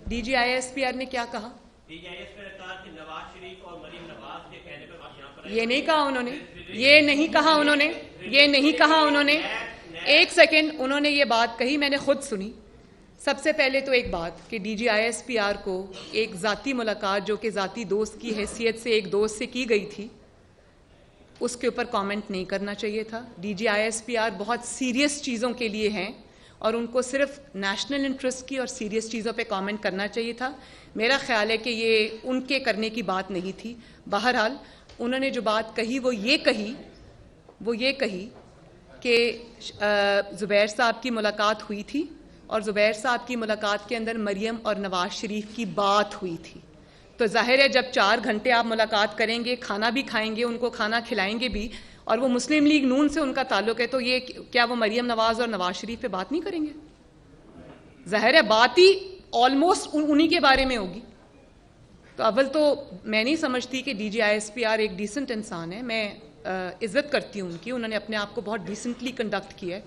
DGISPR ने क्या कहा? DGISPR ने कहा कि नवाज शरीफ और मरीम नवाज के कहने पर आप यहाँ पर ये नहीं कहा उन्होंने, ये नहीं कहा उन्होंने, ये नहीं कहा उन्होंने। एक सेकेंड, उन्होंने ये बात कही, मैंने खुद सुनी। सबसे पहले तो एक बात कि DGISPR को एक ज़ाती मुलाकात जो कि ज़ाती दोस्त की हैसियत से एक दोस्त से की गई थी, उसके ऊपर कमेंट नहीं करना चाहिए था। DGISPR बहुत सीरियस चीज़ों के लिए हैं और उनको सिर्फ नेशनल इंटरेस्ट की और सीरियस चीज़ों पे कमेंट करना चाहिए था। मेरा ख्याल है कि ये उनके करने की बात नहीं थी। बहरहाल उन्होंने जो बात कही वो ये कही कि ज़ुबैर साहब की मुलाकात हुई थी और ज़ुबैर साहब की मुलाकात के अंदर मरियम और नवाज शरीफ की बात हुई थी। तो जाहिर है जब 4 घंटे आप मुलाकात करेंगे, खाना भी खाएंगे, उनको खाना खिलाएंगे भी, और वो मुस्लिम लीग नून से उनका ताल्लुक है, तो ये क्या वो मरियम नवाज और नवाज शरीफ पे बात नहीं करेंगे? जाहिर है बात ही ऑलमोस्ट उन्हीं के बारे में होगी। तो अव्वल तो मैं नहीं समझती कि DGISPR एक डिसेंट इंसान है। मैं इज़्ज़त करती हूँ उनकी, उन्होंने अपने आप को बहुत डिसेंटली कंडक्ट किया है।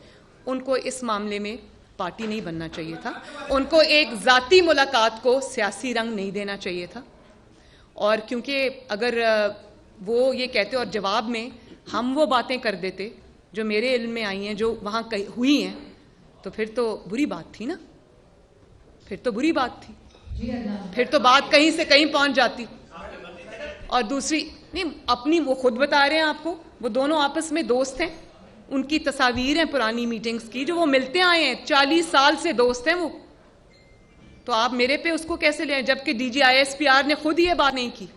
उनको इस मामले में पार्टी नहीं बनना चाहिए था। उनको एक ज़ाती मुलाकात को सियासी रंग नहीं देना चाहिए था। और क्योंकि अगर वो ये कहते और जवाब में हम वो बातें कर देते जो मेरे इल्म में आई हैं, जो वहाँ हुई हैं, तो फिर तो बुरी बात थी ना, फिर तो बुरी बात थी, फिर तो बात कहीं से कहीं पहुँच जाती। और दूसरी नहीं, अपनी वो खुद बता रहे हैं आपको, वो दोनों आपस में दोस्त हैं, उनकी तस्वीर हैं पुरानी मीटिंग्स की जो वो मिलते आए हैं, 40 साल से दोस्त हैं वो। तो आप मेरे पे उसको कैसे ले आए, जबकि DGISPR ने खुद ये बात नहीं की?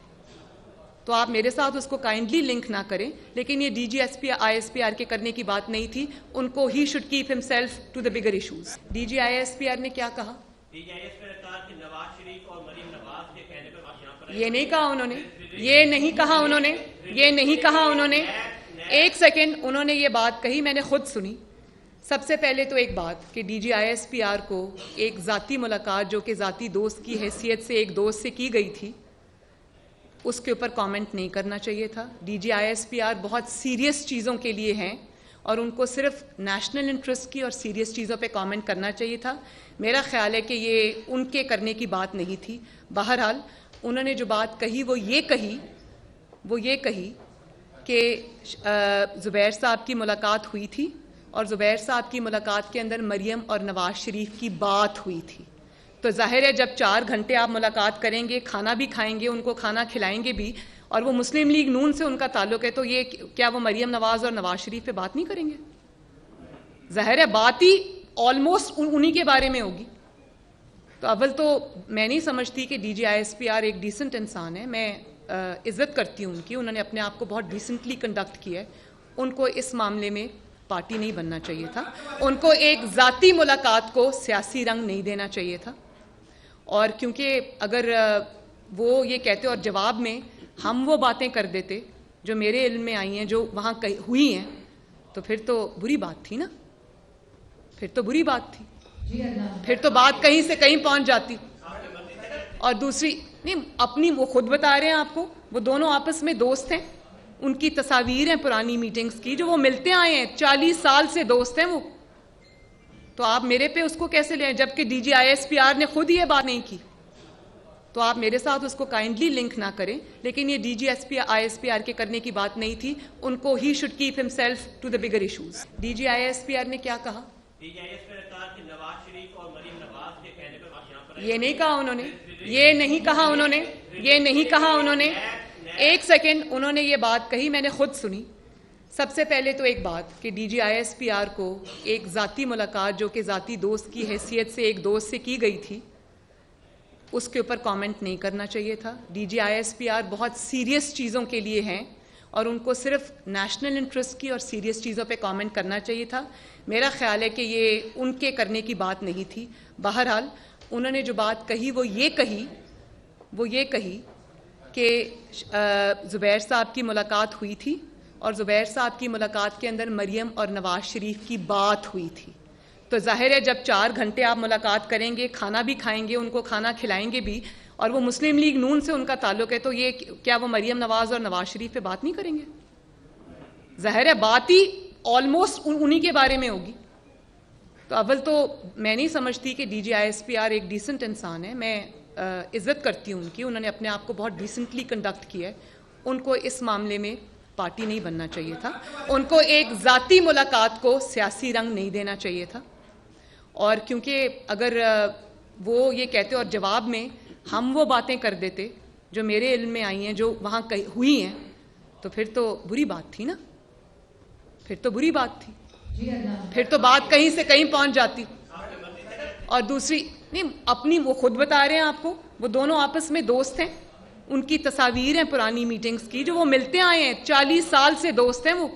तो आप मेरे साथ उसको काइंडली लिंक ना करें। लेकिन ये DGISPR के करने की बात नहीं थी। उनको ही should keep himself to the bigger issues. DGISPR ने क्या कहा? DGISPR ने कहा कि नवाज शरीफ और मरीम नवाज के कहने पर आप यहाँ पर ये नहीं कहा उन्होंने, ये नहीं कहा उन्होंने, ये नहीं कहा उन्होंने। एक सेकेंड, उन्होंने ये बात कही, मैंने खुद सुनी। सबसे पहले तो एक बात कि DGISPR को एक ज़ाती मुलाकात जो कि ज़ाती दोस्त की हैसियत से एक दोस्त से की गई थी, उसके ऊपर कमेंट नहीं करना चाहिए था। DGISPR बहुत सीरियस चीज़ों के लिए हैं और उनको सिर्फ नेशनल इंटरेस्ट की और सीरियस चीज़ों पे कमेंट करना चाहिए था। मेरा ख्याल है कि ये उनके करने की बात नहीं थी। बहरहाल उन्होंने जो बात कही वो ये कही कि ज़ुबैर साहब की मुलाकात हुई थी और ज़ुबैर साहब की मुलाकात के अंदर मरियम और नवाज शरीफ की बात हुई थी। तो जाहिर है जब 4 घंटे आप मुलाकात करेंगे, खाना भी खाएंगे, उनको खाना खिलाएंगे भी, और वो मुस्लिम लीग नून से उनका ताल्लुक है, तो ये क्या वो मरियम नवाज और नवाज शरीफ पे बात नहीं करेंगे? जाहिर है बात ही ऑलमोस्ट उन्हीं के बारे में होगी। तो अव्वल तो मैं नहीं समझती कि DGISPR एक डिसेंट इंसान है। मैं इज़्ज़त करती हूँ उनकी, उन्होंने अपने आप को बहुत डिसेंटली कंडक्ट किया है। उनको इस मामले में पार्टी नहीं बनना चाहिए था। उनको एक ज़ाती मुलाकात को सियासी रंग नहीं देना चाहिए था। और क्योंकि अगर वो ये कहते और जवाब में हम वो बातें कर देते जो मेरे इल्म में आई हैं, जो वहाँ हुई हैं, तो फिर तो बुरी बात थी ना, फिर तो बुरी बात थी, फिर तो बात कहीं से कहीं पहुँच जाती। और दूसरी नहीं, अपनी वो खुद बता रहे हैं आपको, वो दोनों आपस में दोस्त हैं, उनकी तस्वीर हैं पुरानी मीटिंग्स की जो वो मिलते आए हैं, 40 साल से दोस्त हैं वो। तो आप मेरे पे उसको कैसे ले आए, जबकि DGISPR ने खुद ये बात नहीं की? तो आप मेरे साथ उसको काइंडली लिंक ना करें। लेकिन ये DGISPR के करने की बात नहीं थी। उनको ही should keep himself to the bigger issues. DGISPR ने क्या कहा? DGISPR ने कहा कि नवाज शरीफ और मरीम नवाज के कहने पर आप यहाँ पर ये नहीं कहा उन्होंने, ये नहीं कहा उन्होंने, ये नहीं कहा उन्होंने। एक सेकेंड, उन्होंने ये बात कही, मैंने खुद सुनी। सबसे पहले तो एक बात कि DGISPR को एक ज़ाती मुलाकात जो कि ज़ाती दोस्त की हैसियत से एक दोस्त से की गई थी, उसके ऊपर कमेंट नहीं करना चाहिए था। DGISPR बहुत सीरियस चीज़ों के लिए हैं और उनको सिर्फ नेशनल इंटरेस्ट की और सीरियस चीज़ों पे कमेंट करना चाहिए था। मेरा ख्याल है कि ये उनके करने की बात नहीं थी। बहरहाल उन्होंने जो बात कही वो ये कही कि ज़ुबैर साहब की मुलाकात हुई थी और ज़ुबैर साहब की मुलाकात के अंदर मरियम और नवाज शरीफ की बात हुई थी। तो जाहिर है जब 4 घंटे आप मुलाकात करेंगे, खाना भी खाएंगे, उनको खाना खिलाएंगे भी, और वो मुस्लिम लीग नून से उनका ताल्लुक है, तो ये क्या वो मरियम नवाज और नवाज शरीफ पे बात नहीं करेंगे? जाहिर है बात ही ऑलमोस्ट उन्हीं के बारे में होगी। तो अव्वल तो मैं नहीं समझती कि डीजी ISPR एक डिसेंट इंसान है। मैं इज़्ज़त करती हूँ उनकी, उन्होंने अपने आप को बहुत डिसेंटली कंडक्ट किया है। उनको इस मामले में पार्टी नहीं बनना चाहिए था, उनको एक ज़ाती मुलाकात को सियासी रंग नहीं देना चाहिए था। और क्योंकि अगर वो ये कहते और जवाब में हम वो बातें कर देते जो मेरे इल्म में आई हैं, जो वहाँ हुई हैं, तो फिर तो बुरी बात थी ना, फिर तो बुरी बात थी, फिर तो बात कहीं से कहीं पहुंच जाती। और दूसरी नहीं, अपनी वो खुद बता रहे हैं आपको, वो दोनों आपस में दोस्त हैं, उनकी तस्वीर हैं पुरानी मीटिंग्स की, जो वो मिलते आए हैं, 40 साल से दोस्त हैं वो।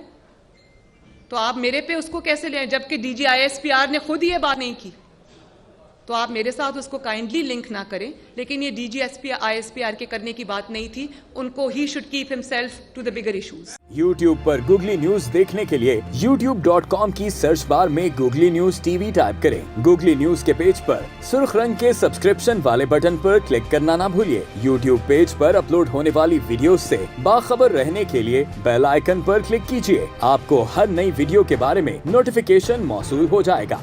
तो आप मेरे पे उसको कैसे ले आए, जबकि डीजी ISPR ने खुद ये बात नहीं की। तो आप मेरे साथ उसको काइंडली लिंक ना करें, लेकिन ये डीजी ISPR के करने की बात नहीं थी। उनको ही should keep himself to the bigger issues. YouTube पर गूगली न्यूज देखने के लिए youtube.com की सर्च बार में गूगली न्यूज TV टाइप करें। गूगली न्यूज के पेज पर सुर्ख रंग के सब्सक्रिप्शन वाले बटन पर क्लिक करना ना भूलिए। YouTube पेज पर अपलोड होने वाली वीडियोस से बाखबर रहने के लिए बेल आइकन पर क्लिक कीजिए। आपको हर नई वीडियो के बारे में नोटिफिकेशन मौसूल हो जाएगा।